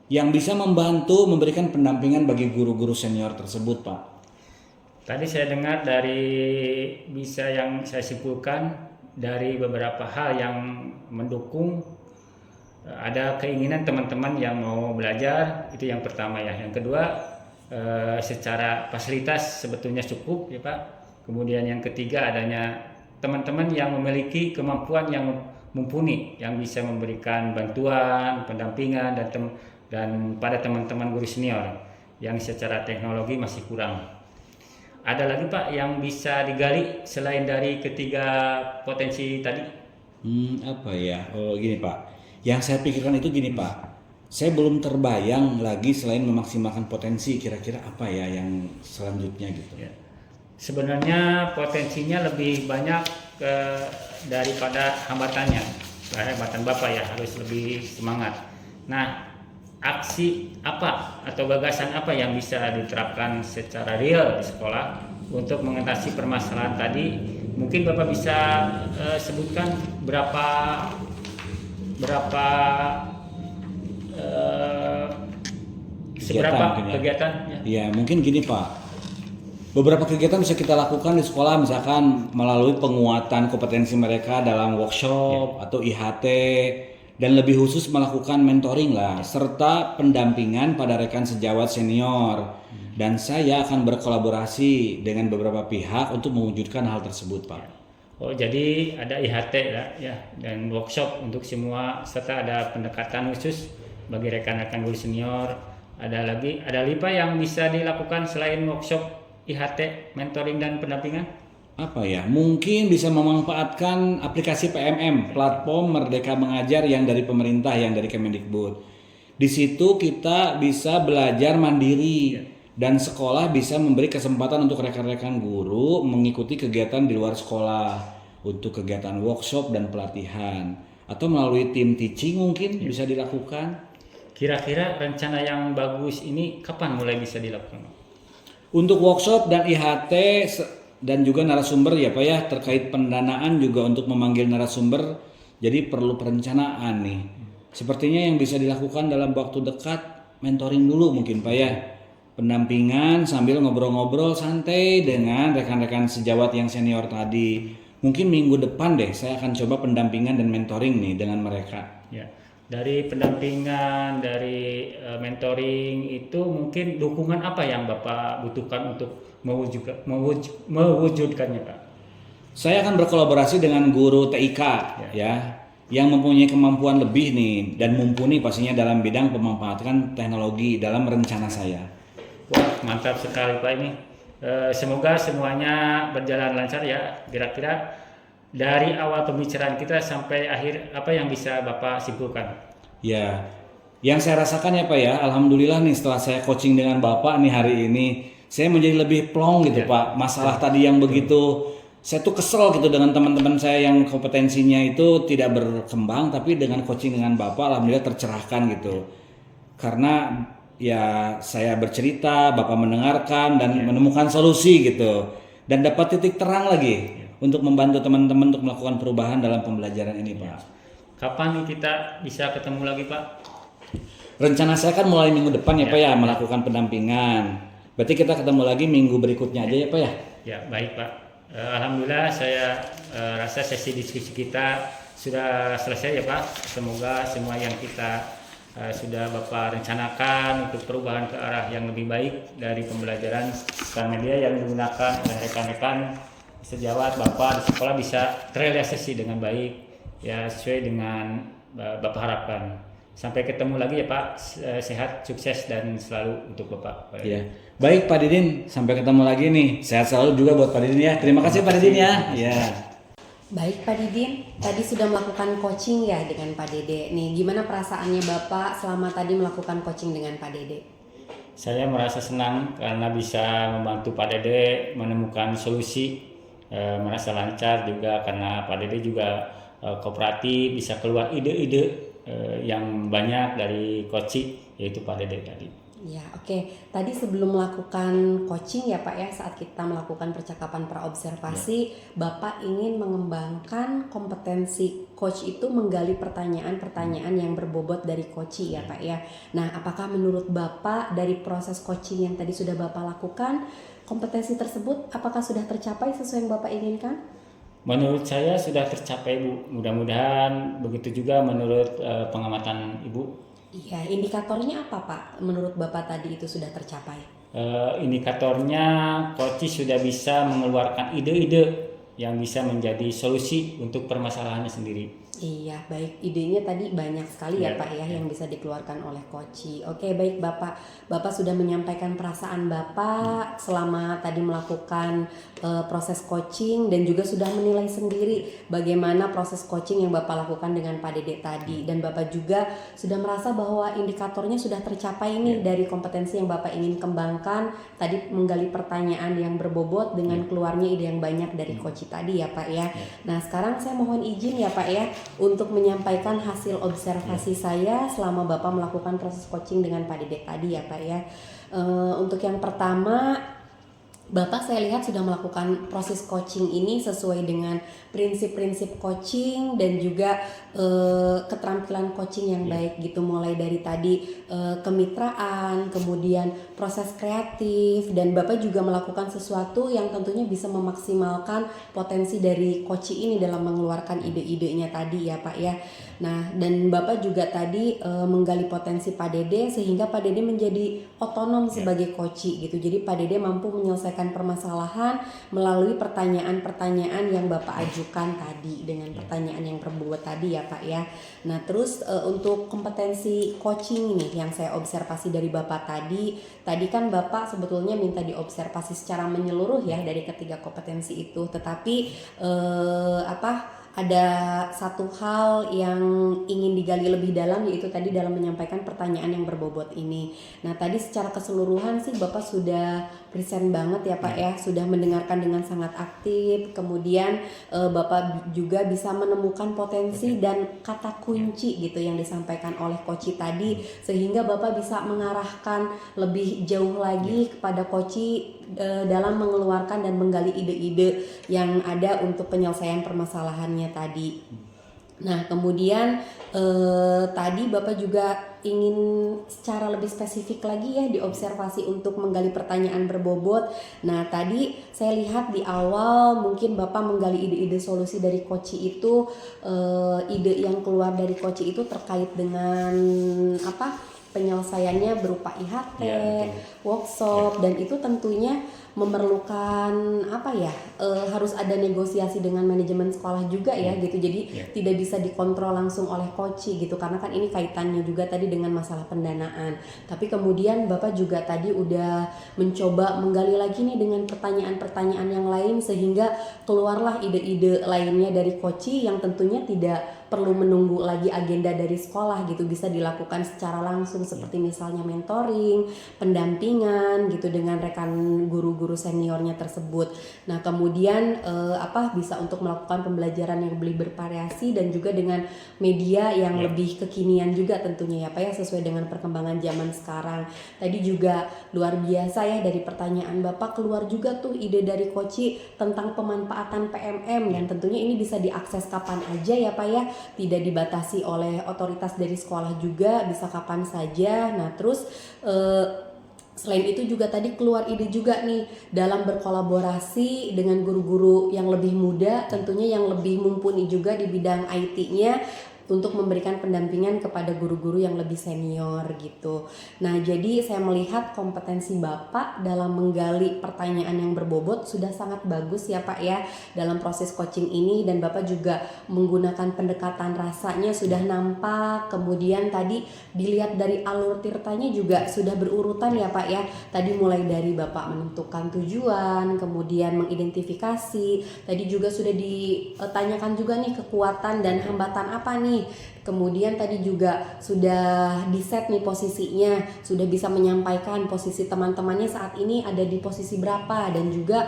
yang bisa membantu memberikan pendampingan bagi guru-guru senior tersebut Pak. Tadi saya dengar dari bisa yang saya simpulkan dari beberapa hal yang mendukung ada keinginan teman-teman yang mau belajar, itu yang pertama ya. Yang kedua secara fasilitas sebetulnya cukup ya Pak. Kemudian yang ketiga adanya teman-teman yang memiliki kemampuan yang mumpuni yang bisa memberikan bantuan, pendampingan dan pada teman-teman guru senior yang secara teknologi masih kurang. Ada lagi Pak yang bisa digali selain dari ketiga potensi tadi? Apa ya? Oh gini Pak. Yang saya pikirkan itu gini Pak. Saya belum terbayang lagi selain memaksimalkan potensi, kira-kira apa ya yang selanjutnya gitu. Ya. Sebenarnya potensinya lebih banyak daripada hambatannya. Hambatan Bapak ya harus lebih semangat. Nah, aksi apa atau gagasan apa yang bisa diterapkan secara real di sekolah untuk mengatasi permasalahan tadi? Mungkin Bapak bisa sebutkan berapa seberapa kegiatan ya? Ya mungkin gini Pak. Beberapa kegiatan bisa kita lakukan di sekolah, misalkan melalui penguatan kompetensi mereka dalam workshop atau IHT, dan lebih khusus melakukan mentoring lah, serta pendampingan pada rekan sejawat senior. Dan saya akan berkolaborasi dengan beberapa pihak untuk mewujudkan hal tersebut Pak. Oh jadi ada IHT ya dan workshop untuk semua, serta ada pendekatan khusus bagi rekan-rekan guru senior. Ada lagi Pak yang bisa dilakukan selain workshop, IHT, mentoring dan pendampingan? Apa ya? Mungkin bisa memanfaatkan aplikasi PMM, platform Merdeka Mengajar yang dari pemerintah, yang dari Kemendikbud. Di situ kita bisa belajar mandiri dan sekolah bisa memberi kesempatan untuk rekan-rekan guru mengikuti kegiatan di luar sekolah untuk kegiatan workshop dan pelatihan, atau melalui tim teaching mungkin bisa dilakukan. Kira-kira rencana yang bagus ini kapan mulai bisa dilakukan? Untuk workshop dan IHT dan juga narasumber ya Pak ya, terkait pendanaan juga untuk memanggil narasumber, jadi perlu perencanaan nih. Sepertinya yang bisa dilakukan dalam waktu dekat, mentoring dulu mungkin Pak ya, pendampingan sambil ngobrol-ngobrol santai dengan rekan-rekan sejawat yang senior tadi. Mungkin minggu depan deh saya akan coba pendampingan dan mentoring nih dengan mereka. Ya. Dari pendampingan, dari mentoring itu mungkin dukungan apa yang Bapak butuhkan untuk mewujudkannya Pak? Saya akan berkolaborasi dengan guru TIK ya yang mempunyai kemampuan lebih nih dan mumpuni pastinya dalam bidang pemanfaatan teknologi dalam rencana saya. Wah mantap sekali Pak ini. Semoga semuanya berjalan lancar ya. Kira-kira dari awal pembicaraan kita sampai akhir apa yang bisa Bapak simpulkan? Ya, yang saya rasakan ya Pak ya, alhamdulillah nih setelah saya coaching dengan Bapak nih hari ini, saya menjadi lebih plong gitu Pak. Masalah tadi yang begitu, saya tuh kesel gitu dengan teman-teman saya yang kompetensinya itu tidak berkembang, tapi dengan coaching dengan Bapak alhamdulillah tercerahkan gitu. Karena ya saya bercerita, Bapak mendengarkan dan menemukan solusi gitu, dan dapat titik terang lagi untuk membantu teman-teman untuk melakukan perubahan dalam pembelajaran ini Pak. Kapan kita bisa ketemu lagi Pak? Rencana saya kan mulai minggu depan ya Ya. Pak ya melakukan pendampingan. Berarti kita ketemu lagi minggu berikutnya aja ya Pak ya. Ya, baik Pak. Alhamdulillah saya rasa sesi diskusi kita sudah selesai ya Pak. Semoga semua yang kita sudah Bapak rencanakan untuk perubahan ke arah yang lebih baik dari pembelajaran sosial media yang digunakan oleh rekan-rekan sejawat Bapak di sekolah bisa terrealisasi dengan baik ya sesuai dengan Bapak harapkan. Sampai ketemu lagi ya Pak. Sehat, sukses dan selalu untuk Bapak. Iya. Baik Pak Didin, sampai ketemu lagi nih. Sehat selalu juga buat Pak Didin ya. Terima kasih Pak Didin ya. Ya. Baik Pak Didin, tadi sudah melakukan coaching ya dengan Pak Dede. Nih, gimana perasaannya Bapak selama tadi melakukan coaching dengan Pak Dede? Saya merasa senang karena bisa membantu Pak Dede menemukan solusi, merasa lancar juga karena Pak Dede juga kooperatif, bisa keluar ide-ide yang banyak dari coaching yaitu Pak Dede tadi. Ya, oke. Tadi sebelum melakukan coaching ya Pak ya, saat kita melakukan percakapan praobservasi, Bapak ingin mengembangkan kompetensi coach itu menggali pertanyaan-pertanyaan yang berbobot dari coach ya Pak ya. Nah, apakah menurut Bapak dari proses coaching yang tadi sudah Bapak lakukan, kompetensi tersebut apakah sudah tercapai sesuai yang Bapak inginkan? Menurut saya sudah tercapai Bu, mudah-mudahan begitu juga menurut pengamatan Ibu. Iya, indikatornya apa Pak? Menurut Bapak tadi itu sudah tercapai? Indikatornya coach sudah bisa mengeluarkan ide-ide yang bisa menjadi solusi untuk permasalahannya sendiri. Iya, baik. Idenya tadi banyak sekali ya Ya, Pak ya yang bisa dikeluarkan oleh Koci. Oke, baik Bapak. Bapak sudah menyampaikan perasaan Bapak selama tadi melakukan proses coaching dan juga sudah menilai sendiri bagaimana proses coaching yang Bapak lakukan dengan Pak Dede tadi. Dan Bapak juga sudah merasa bahwa indikatornya sudah tercapai nih dari kompetensi yang Bapak ingin kembangkan. Tadi menggali pertanyaan yang berbobot dengan keluarnya ide yang banyak dari Koci tadi ya Pak ya. Nah, sekarang saya mohon izin ya Pak ya untuk menyampaikan hasil observasi saya selama Bapak melakukan proses coaching dengan Pak Dede tadi ya Pak ya. Untuk yang pertama, Bapak saya lihat sudah melakukan proses coaching ini sesuai dengan prinsip-prinsip coaching dan juga keterampilan coaching yang baik gitu, mulai dari tadi kemitraan, kemudian proses kreatif, dan Bapak juga melakukan sesuatu yang tentunya bisa memaksimalkan potensi dari coaching ini dalam mengeluarkan ide-idenya tadi ya Pak ya. Nah, dan Bapak juga tadi menggali potensi Pak Dede sehingga Pak Dede menjadi otonom sebagai coach gitu. Jadi Pak Dede mampu menyelesaikan permasalahan melalui pertanyaan-pertanyaan yang Bapak ajukan tadi dengan pertanyaan yang berbobot tadi ya Pak ya. Nah, terus untuk kompetensi coaching ini yang saya observasi dari Bapak tadi kan Bapak sebetulnya minta diobservasi secara menyeluruh ya dari ketiga kompetensi itu, tetapi ada satu hal yang ingin digali lebih dalam, yaitu tadi dalam menyampaikan pertanyaan yang berbobot ini. Nah, tadi secara keseluruhan sih Bapak sudah present banget ya Pak ya, sudah mendengarkan dengan sangat aktif, kemudian Bapak juga bisa menemukan potensi dan kata kunci gitu yang disampaikan oleh Koci tadi, sehingga Bapak bisa mengarahkan lebih jauh lagi kepada Koci dalam mengeluarkan dan menggali ide-ide yang ada untuk penyelesaian permasalahannya tadi. Nah, kemudian tadi Bapak juga ingin secara lebih spesifik lagi ya diobservasi untuk menggali pertanyaan berbobot. Nah, tadi saya lihat di awal mungkin Bapak menggali ide-ide solusi dari Koci itu, ide yang keluar dari Koci itu terkait dengan penyelesaiannya berupa IHT, workshop, dan itu tentunya memerlukan harus ada negosiasi dengan manajemen sekolah juga ya gitu. Jadi tidak bisa dikontrol langsung oleh Koci gitu, karena kan ini kaitannya juga tadi dengan masalah pendanaan. Tapi kemudian Bapak juga tadi udah mencoba menggali lagi nih dengan pertanyaan-pertanyaan yang lain, sehingga keluarlah ide-ide lainnya dari Koci yang tentunya tidak perlu menunggu lagi agenda dari sekolah gitu, bisa dilakukan secara langsung seperti misalnya mentoring, pendampingan gitu dengan rekan guru-guru guru-guru seniornya tersebut. Nah kemudian bisa untuk melakukan pembelajaran yang lebih bervariasi dan juga dengan media yang lebih kekinian juga tentunya ya Pak ya, sesuai dengan perkembangan zaman sekarang. Tadi juga luar biasa ya, dari pertanyaan Bapak keluar juga tuh ide dari Koci tentang pemanfaatan PMM, dan tentunya ini bisa diakses kapan aja ya Pak ya, tidak dibatasi oleh otoritas dari sekolah juga, bisa kapan saja. Nah terus selain itu juga tadi keluar ide juga nih dalam berkolaborasi dengan guru-guru yang lebih muda, tentunya yang lebih mumpuni juga di bidang IT-nya, untuk memberikan pendampingan kepada guru-guru yang lebih senior gitu. Nah jadi saya melihat kompetensi Bapak dalam menggali pertanyaan yang berbobot sudah sangat bagus ya Pak ya dalam proses coaching ini, dan Bapak juga menggunakan pendekatan rasanya sudah nampak. Kemudian tadi dilihat dari alur tirtanya juga sudah berurutan ya Pak ya. Tadi mulai dari Bapak menentukan tujuan, kemudian mengidentifikasi, tadi juga sudah ditanyakan juga nih kekuatan dan hambatan apa nih. Kemudian tadi juga sudah di-set nih posisinya, sudah bisa menyampaikan posisi teman-temannya saat ini ada di posisi berapa, dan juga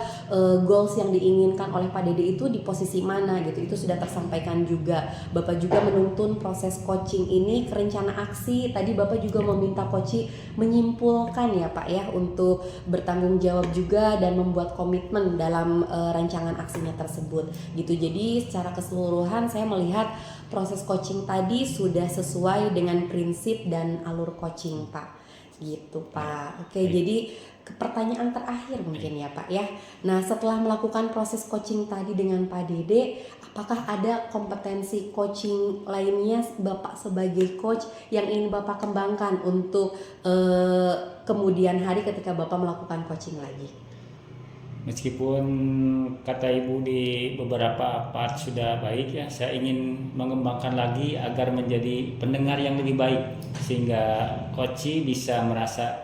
goals yang diinginkan oleh Pak Dede itu di posisi mana gitu. Itu sudah tersampaikan juga. Bapak juga menuntun proses coaching ini ke rencana aksi. Tadi Bapak juga meminta Koci menyimpulkan ya Pak ya, untuk bertanggung jawab juga dan membuat komitmen dalam rancangan aksinya tersebut gitu. Jadi secara keseluruhan saya melihat proses coaching tadi sudah sesuai dengan prinsip dan alur coaching Pak gitu Pak. Oke, jadi ke pertanyaan terakhir mungkin ya Pak ya. Nah setelah melakukan proses coaching tadi dengan Pak Dede, apakah ada kompetensi coaching lainnya Bapak sebagai coach yang ingin Bapak kembangkan untuk kemudian hari ketika Bapak melakukan coaching lagi? Meskipun kata Ibu di beberapa part sudah baik ya, saya ingin mengembangkan lagi agar menjadi pendengar yang lebih baik, sehingga Koci bisa merasa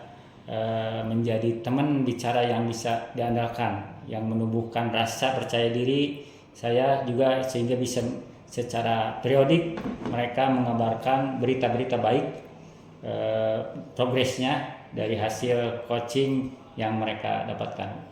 menjadi teman bicara yang bisa diandalkan, yang menumbuhkan rasa percaya diri saya juga, sehingga bisa secara periodik mereka mengabarkan berita-berita baik progresnya dari hasil coaching yang mereka dapatkan.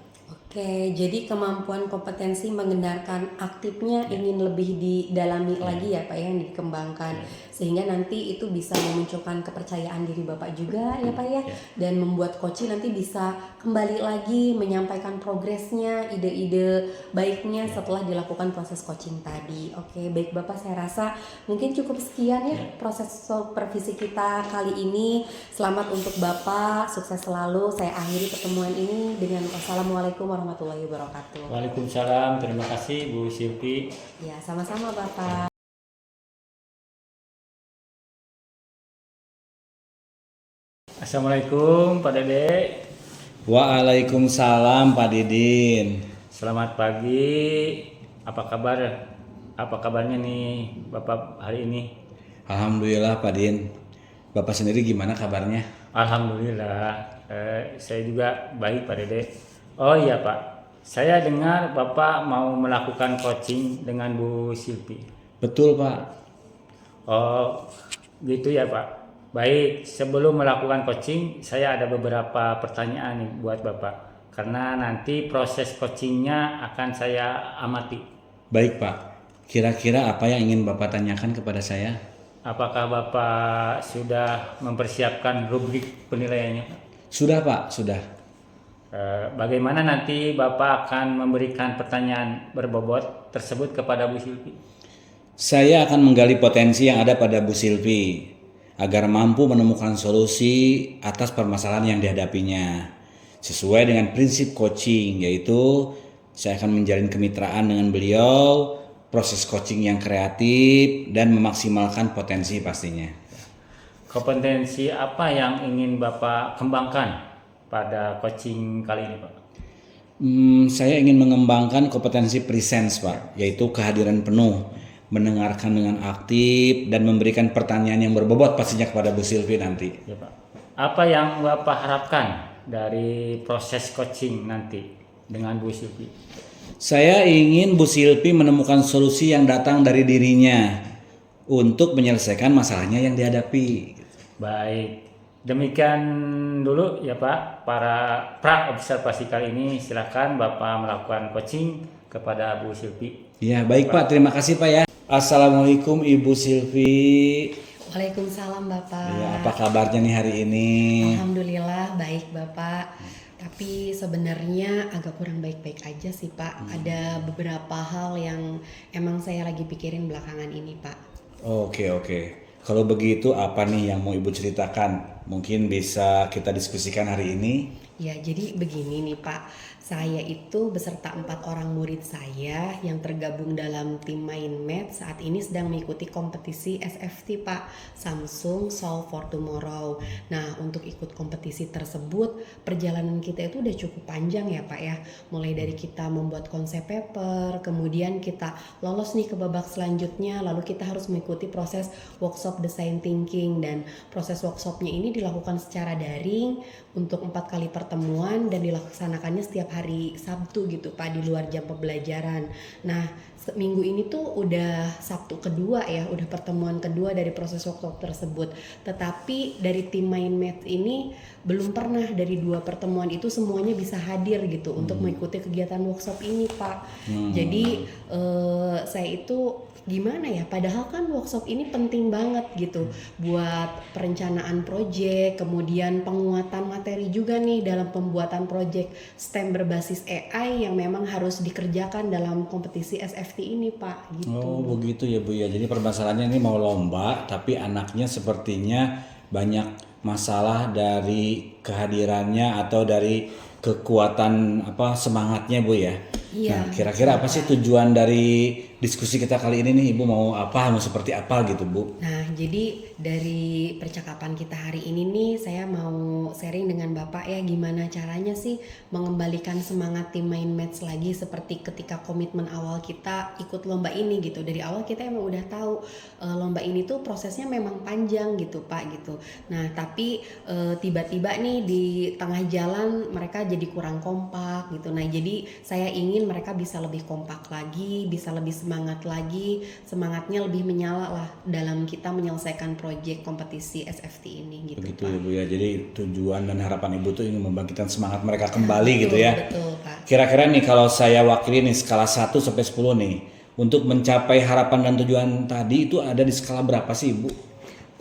Oke, jadi kemampuan kompetensi mengendarkan aktifnya ingin lebih didalami lagi ya Pak ya, yang dikembangkan, sehingga nanti itu bisa memunculkan kepercayaan diri Bapak juga ya Pak ya, dan membuat Koci nanti bisa kembali lagi menyampaikan progresnya, ide-ide baiknya setelah dilakukan proses coaching tadi. Oke, baik Bapak, saya rasa mungkin cukup sekian ya proses supervisi kita kali ini. Selamat untuk Bapak, sukses selalu. Saya akhiri pertemuan ini dengan wassalamualaikum warahmatullahi wabarakatuh. Waalaikumsalam, terima kasih Bu Silvi. Ya, sama-sama Bapak. Assalamualaikum Pak Dede. Waalaikumsalam Pak Didin. Selamat pagi. Apa kabar? Apa kabarnya nih Bapak hari ini? Alhamdulillah Pak Din. Bapak sendiri gimana kabarnya? Alhamdulillah. Saya juga baik Pak Dede. Oh iya Pak, saya dengar Bapak mau melakukan coaching dengan Bu Silvi. Betul Pak. Oh gitu ya Pak. Baik, sebelum melakukan coaching, saya ada beberapa pertanyaan nih buat Bapak. Karena nanti proses coachingnya akan saya amati. Baik Pak. Kira-kira apa yang ingin Bapak tanyakan kepada saya? Apakah Bapak sudah mempersiapkan rubrik penilaiannya? Sudah Pak, sudah. Bagaimana nanti Bapak akan memberikan pertanyaan berbobot tersebut kepada Bu Silvi? Saya akan menggali potensi yang ada pada Bu Silvi agar mampu menemukan solusi atas permasalahan yang dihadapinya. Sesuai dengan prinsip coaching, yaitu saya akan menjalin kemitraan dengan beliau, proses coaching yang kreatif dan memaksimalkan potensi pastinya. Kompetensi apa yang ingin Bapak kembangkan pada coaching kali ini Pak? Saya ingin mengembangkan kompetensi presence Pak, yaitu kehadiran penuh, mendengarkan dengan aktif dan memberikan pertanyaan yang berbobot pastinya kepada Bu Silvi nanti. Ya Pak. Apa yang Bapak harapkan dari proses coaching nanti dengan Bu Silvi? Saya ingin Bu Silvi menemukan solusi yang datang dari dirinya untuk menyelesaikan masalahnya yang dihadapi. Baik. Demikian dulu ya Pak, para pra observasi kali ini silakan Bapak melakukan coaching kepada Bu Silvi. Ya, baik Pak, terima kasih Pak ya. Assalamualaikum Ibu Silvi. Waalaikumsalam Bapak. Ya, apa kabarnya nih hari ini? Alhamdulillah baik Bapak. Tapi sebenarnya agak kurang baik-baik aja sih Pak. Ada beberapa hal yang emang saya lagi pikirin belakangan ini Pak. Oke. Kalau begitu apa nih yang mau Ibu ceritakan? Mungkin bisa kita diskusikan hari ini. Ya, jadi begini nih Pak. Saya itu beserta 4 orang murid saya yang tergabung dalam tim Mindmatch saat ini sedang mengikuti kompetisi SFT Pak, Samsung Solve for Tomorrow. Nah, untuk ikut kompetisi tersebut, perjalanan kita itu udah cukup panjang ya Pak ya. Mulai dari kita membuat konsep paper, kemudian kita lolos nih ke babak selanjutnya, lalu kita harus mengikuti proses workshop design thinking, dan proses workshopnya ini dilakukan secara daring untuk 4 kali pertemuan dan dilaksanakannya setiap hari Sabtu gitu Pak, di luar jam pembelajaran. Nah, minggu ini tuh udah Sabtu kedua ya, udah pertemuan kedua dari proses workshop tersebut. Tetapi dari tim Mindmatch ini belum pernah dari 2 pertemuan itu semuanya bisa hadir gitu untuk mengikuti kegiatan workshop ini Pak. Jadi saya itu gimana ya, padahal kan workshop ini penting banget gitu buat perencanaan proyek, kemudian penguatan materi juga nih dalam pembuatan proyek STEM berbasis AI yang memang harus dikerjakan dalam kompetisi SFT ini Pak gitu. Oh begitu ya Bu ya. Jadi permasalahannya ini mau lomba tapi anaknya sepertinya banyak masalah dari kehadirannya atau dari kekuatan semangatnya Bu ya. Iya. Nah, kira-kira apa sih tujuan dari diskusi kita kali ini nih? Ibu mau seperti apa gitu Bu? Nah, jadi dari percakapan kita hari ini nih, saya mau sharing dengan Bapak ya, gimana caranya sih mengembalikan semangat tim Mindmatch lagi seperti ketika komitmen awal kita ikut lomba ini gitu. Dari awal kita emang udah tahu lomba ini tuh prosesnya memang panjang gitu Pak gitu. Nah, tapi tiba-tiba nih di tengah jalan mereka jadi kurang kompak gitu. Nah, jadi saya ingin mereka bisa lebih kompak lagi, bisa lebih semangat lagi, semangatnya lebih menyala lah dalam kita menyelesaikan proyek kompetisi SFT ini gitu. Begitu Pak. ya Bu ya. Jadi tujuan dan harapan Ibu tuh ingin membangkitkan semangat mereka kembali gitu ya. Betul Pak. Kira-kira nih kalau saya wakili nih skala 1 sampai 10 nih, untuk mencapai harapan dan tujuan tadi itu ada di skala berapa sih Ibu?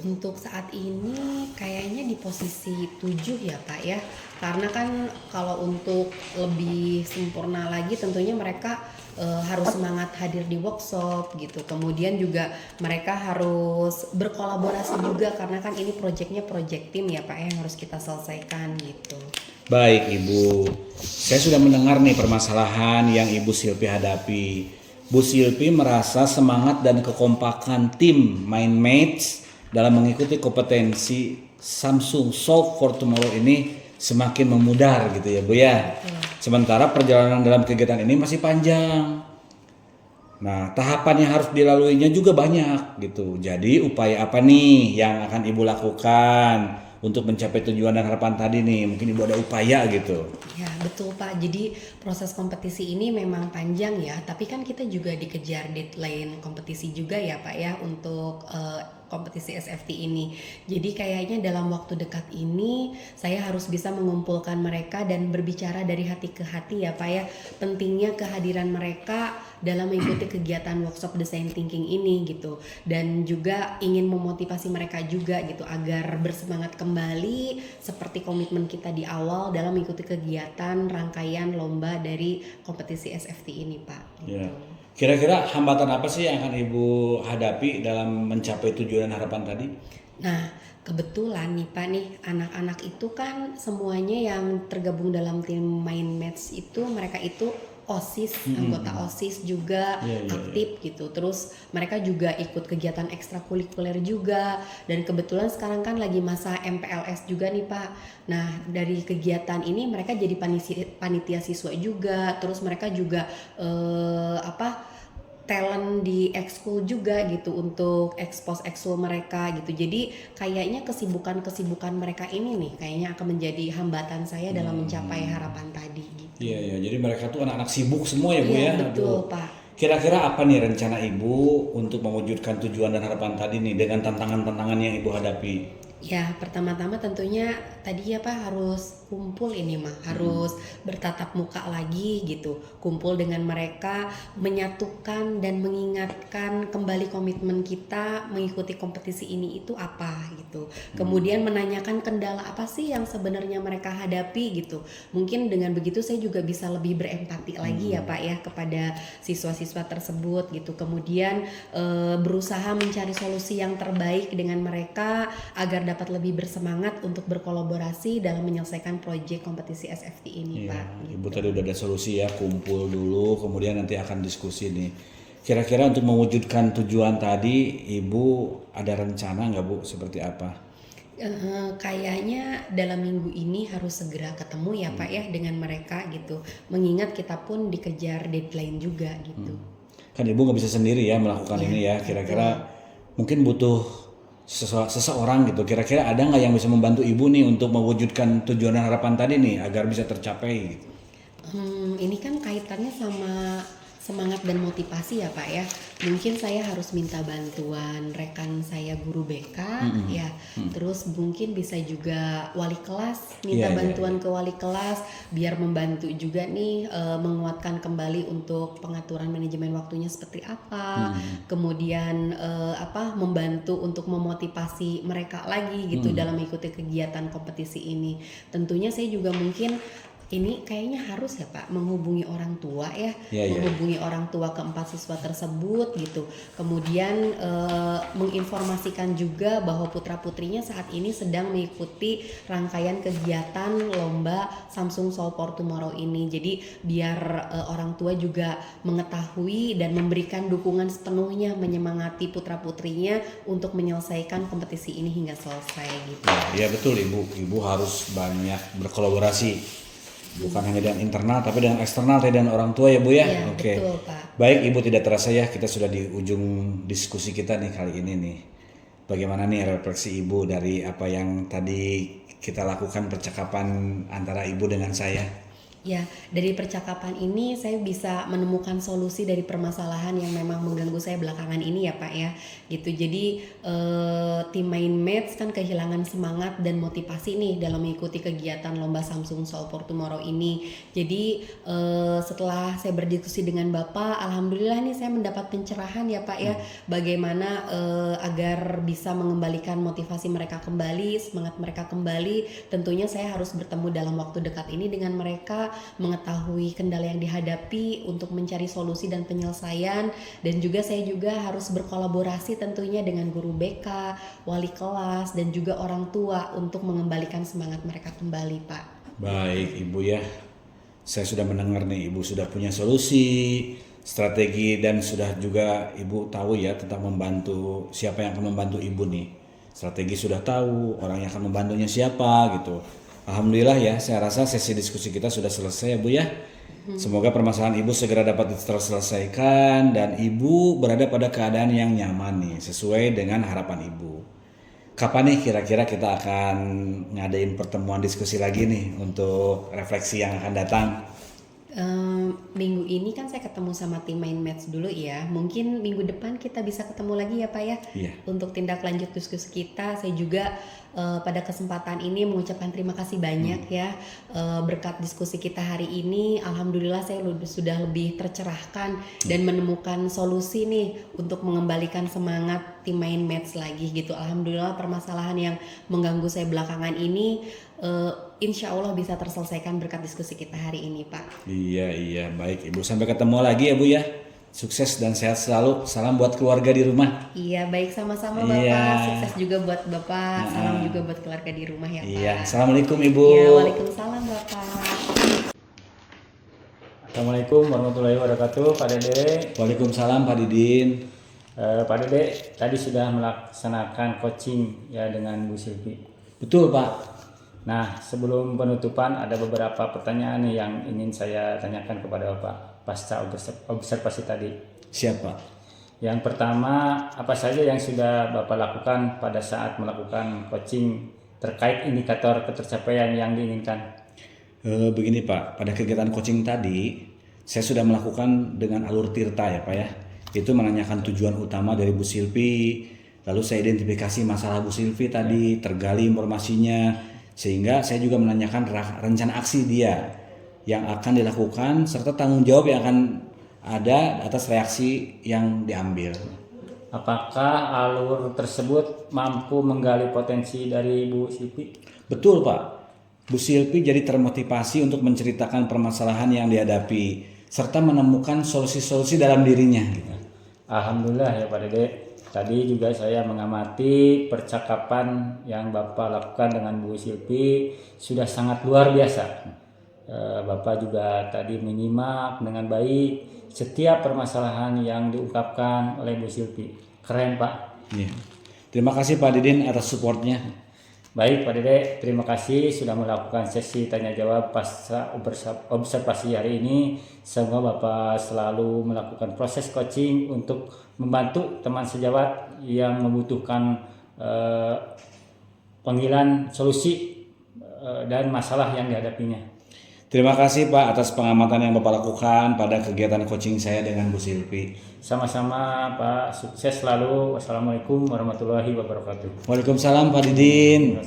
Untuk saat ini kayaknya di posisi 7 ya Pak ya. Karena kan kalau untuk lebih sempurna lagi tentunya mereka harus semangat hadir di workshop gitu. Kemudian juga mereka harus berkolaborasi juga karena kan ini proyeknya proyek tim ya Pak yang harus kita selesaikan gitu. Baik Ibu, saya sudah mendengar nih permasalahan yang Ibu Silvi hadapi. Bu Silvi merasa semangat dan kekompakan tim Mindmatch dalam mengikuti kompetensi Samsung Solve for Tomorrow ini semakin memudar gitu ya Bu ya. Sementara perjalanan dalam kegiatan ini masih panjang. Nah, tahapan yang harus dilaluinya juga banyak gitu. Jadi upaya apa nih yang akan Ibu lakukan untuk mencapai tujuan dan harapan tadi nih? Mungkin Ibu ada upaya gitu. Ya betul Pak, jadi proses kompetisi ini memang panjang ya, tapi kan kita juga dikejar deadline kompetisi juga ya Pak ya untuk kompetisi SFT ini. Jadi kayaknya dalam waktu dekat ini saya harus bisa mengumpulkan mereka dan berbicara dari hati ke hati ya Pak ya, pentingnya kehadiran mereka dalam mengikuti kegiatan workshop design thinking ini gitu, dan juga ingin memotivasi mereka juga gitu agar bersemangat kembali seperti komitmen kita di awal dalam mengikuti kegiatan rangkaian lomba dari kompetisi SFT ini Pak gitu. Ya. Kira-kira hambatan apa sih yang akan Ibu hadapi dalam mencapai tujuan dan harapan tadi? Nah, kebetulan nih Pak nih, anak-anak itu kan semuanya yang tergabung dalam tim Mindmatch itu mereka itu OSIS, anggota OSIS juga aktif gitu. Terus mereka juga ikut kegiatan ekstrakurikuler juga, dan kebetulan sekarang kan lagi masa MPLS juga nih Pak. Nah, dari kegiatan ini mereka jadi panitia siswa juga. Terus mereka juga talent di ekskul juga gitu untuk expose ekskul mereka gitu. Jadi kayaknya kesibukan mereka ini nih kayaknya akan menjadi hambatan saya dalam mencapai harapan tadi gitu. Iya, jadi mereka tuh anak-anak sibuk semua ya Bu Iya, ya. betul Aduh. Pak. Kira-kira apa nih rencana Ibu untuk mewujudkan tujuan dan harapan tadi nih dengan tantangan-tantangan yang Ibu hadapi? Ya, pertama-tama tentunya tadi ya Pak harus kumpul ini mah, harus bertatap muka lagi gitu. Kumpul dengan mereka, menyatukan dan mengingatkan kembali komitmen kita mengikuti kompetisi ini itu apa gitu. Kemudian menanyakan kendala apa sih yang sebenarnya mereka hadapi gitu. Mungkin dengan begitu saya juga bisa lebih berempati lagi ya Pak ya kepada siswa-siswa tersebut gitu. Kemudian berusaha mencari solusi yang terbaik dengan mereka agar dapat lebih bersemangat untuk berkolaborasi dalam menyelesaikan proyek kompetisi SFT ini Iya, Pak. Ibu tadi udah ada solusi ya, kumpul dulu, kemudian nanti akan diskusi nih. Kira-kira untuk mewujudkan tujuan tadi, Ibu ada rencana nggak Bu, seperti apa? Kayaknya dalam minggu ini harus segera ketemu ya Pak ya dengan mereka gitu. Mengingat kita pun dikejar deadline juga gitu. Kan Ibu nggak bisa sendiri ya melakukan Iya, ini ya, kira-kira mungkin butuh seseorang gitu. Kira-kira ada nggak yang bisa membantu Ibu nih untuk mewujudkan tujuan dan harapan tadi nih, agar bisa tercapai gitu? Ini kan kaitannya sama semangat dan motivasi ya Pak ya. Mungkin saya harus minta bantuan rekan saya guru BK ya. Terus mungkin bisa juga wali kelas, minta Iya, iya, bantuan ke wali kelas biar membantu juga nih menguatkan kembali untuk pengaturan manajemen waktunya seperti apa. Kemudian membantu untuk memotivasi mereka lagi gitu dalam mengikuti kegiatan kompetisi ini. Tentunya saya juga mungkin ini kayaknya harus ya Pak menghubungi orang tua ya, Iya, iya. menghubungi orang tua keempat siswa tersebut gitu. Kemudian menginformasikan juga bahwa putra-putrinya saat ini sedang mengikuti rangkaian kegiatan lomba Samsung Soul for Tomorrow ini. Jadi biar orang tua juga mengetahui dan memberikan dukungan sepenuhnya menyemangati putra-putrinya untuk menyelesaikan kompetisi ini hingga selesai gitu. Ya betul Ibu, Ibu harus banyak berkolaborasi. Bukan hanya dengan internal tapi dengan eksternal tadi dan orang tua ya Bu ya. Iya, Oke. betul, Pak. Baik Ibu, tidak terasa ya kita sudah di ujung diskusi kita nih kali ini nih. Bagaimana nih refleksi Ibu dari apa yang tadi kita lakukan percakapan antara Ibu dengan saya? Ya, dari percakapan ini saya bisa menemukan solusi dari permasalahan yang memang mengganggu saya belakangan ini ya Pak ya. Gitu. Jadi tim main match kan kehilangan semangat dan motivasi nih dalam mengikuti kegiatan lomba Samsung Soul for Tomorrow ini. Jadi setelah saya berdiskusi dengan Bapak, alhamdulillah nih saya mendapat pencerahan ya Pak ya. Bagaimana agar bisa mengembalikan motivasi mereka kembali, semangat mereka kembali. Tentunya saya harus bertemu dalam waktu dekat ini dengan mereka, mengetahui kendala yang dihadapi untuk mencari solusi dan penyelesaian, dan juga saya juga harus berkolaborasi tentunya dengan guru BK, wali kelas, dan juga orang tua untuk mengembalikan semangat mereka kembali Pak. Baik Ibu ya, saya sudah mendengar nih Ibu sudah punya solusi, strategi dan sudah juga Ibu tahu ya tentang membantu siapa yang akan membantu Ibu nih. Strategi sudah tahu, orang yang akan membantunya siapa gitu. Alhamdulillah ya, saya rasa sesi diskusi kita sudah selesai ya Bu ya. Semoga permasalahan Ibu segera dapat terselesaikan dan Ibu berada pada keadaan yang nyaman nih, sesuai dengan harapan Ibu. Kapan nih kira-kira kita akan ngadain pertemuan diskusi lagi nih untuk refleksi yang akan datang? Minggu ini kan saya ketemu sama tim main match dulu ya. Mungkin minggu depan kita bisa ketemu lagi ya Pak ya. Iya. Untuk tindak lanjut diskusi kita, saya juga pada kesempatan ini mengucapkan terima kasih banyak ya. Berkat diskusi kita hari ini, alhamdulillah saya sudah lebih tercerahkan dan menemukan solusi nih untuk mengembalikan semangat tim main match lagi gitu. Alhamdulillah permasalahan yang mengganggu saya belakangan ini insya Allah bisa terselesaikan berkat diskusi kita hari ini Pak. Iya, baik Ibu. Sampai ketemu lagi ya Bu ya. Sukses dan sehat selalu. Salam buat keluarga di rumah. Iya, baik sama-sama Bapak. Iya. Sukses juga buat Bapak. Salam juga buat keluarga di rumah ya Pak. Iya, Assalamualaikum Ibu. Iya, waalaikumsalam Bapak. Assalamualaikum warahmatullahi wabarakatuh, Pak Dede. Waalaikumsalam Pak Didin. Pak Dede tadi sudah melaksanakan coaching ya dengan Bu Silvi. Betul Pak. Nah, sebelum penutupan ada beberapa pertanyaan nih yang ingin saya tanyakan kepada Bapak pasca observasi tadi. Siapa? Yang pertama, apa saja yang sudah Bapak lakukan pada saat melakukan coaching terkait indikator ketercapaian yang diinginkan? Begini Pak, pada kegiatan coaching tadi saya sudah melakukan dengan alur tirta ya Pak ya. Itu menanyakan tujuan utama dari Bu Silvi Lalu saya identifikasi masalah Bu Silvi tadi, tergali informasinya, sehingga saya juga menanyakan rencana aksi dia yang akan dilakukan serta tanggung jawab yang akan ada atas reaksi yang diambil. Apakah alur tersebut mampu menggali potensi dari Bu Silvi? Betul Pak, Bu Silvi jadi termotivasi untuk menceritakan permasalahan yang dihadapi serta menemukan solusi-solusi dalam dirinya. Alhamdulillah ya Pak Dede. Tadi juga saya mengamati percakapan yang Bapak lakukan dengan Bu Silvi sudah sangat luar biasa. Bapak juga tadi menyimak dengan baik setiap permasalahan yang diungkapkan oleh Bu Silvi. Keren Pak. Ya. Terima kasih Pak Didin atas supportnya. Baik Pak Dede, terima kasih sudah melakukan sesi tanya jawab pasca observasi hari ini. Semoga Bapak selalu melakukan proses coaching untuk membantu teman sejawat yang membutuhkan panggilan solusi dan masalah yang dihadapinya. Terima kasih Pak atas pengamatan yang Bapak lakukan pada kegiatan coaching saya dengan Bu Silvi. Sama-sama Pak, sukses selalu. Wassalamualaikum warahmatullahi wabarakatuh. Waalaikumsalam Pak Didin.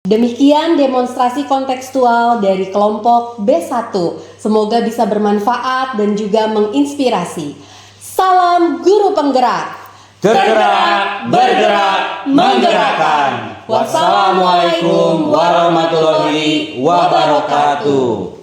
Demikian demonstrasi kontekstual dari kelompok B1. Semoga bisa bermanfaat dan juga menginspirasi. Salam guru penggerak. Tergerak, bergerak, menggerakkan. Wassalamualaikum warahmatullahi wabarakatuh.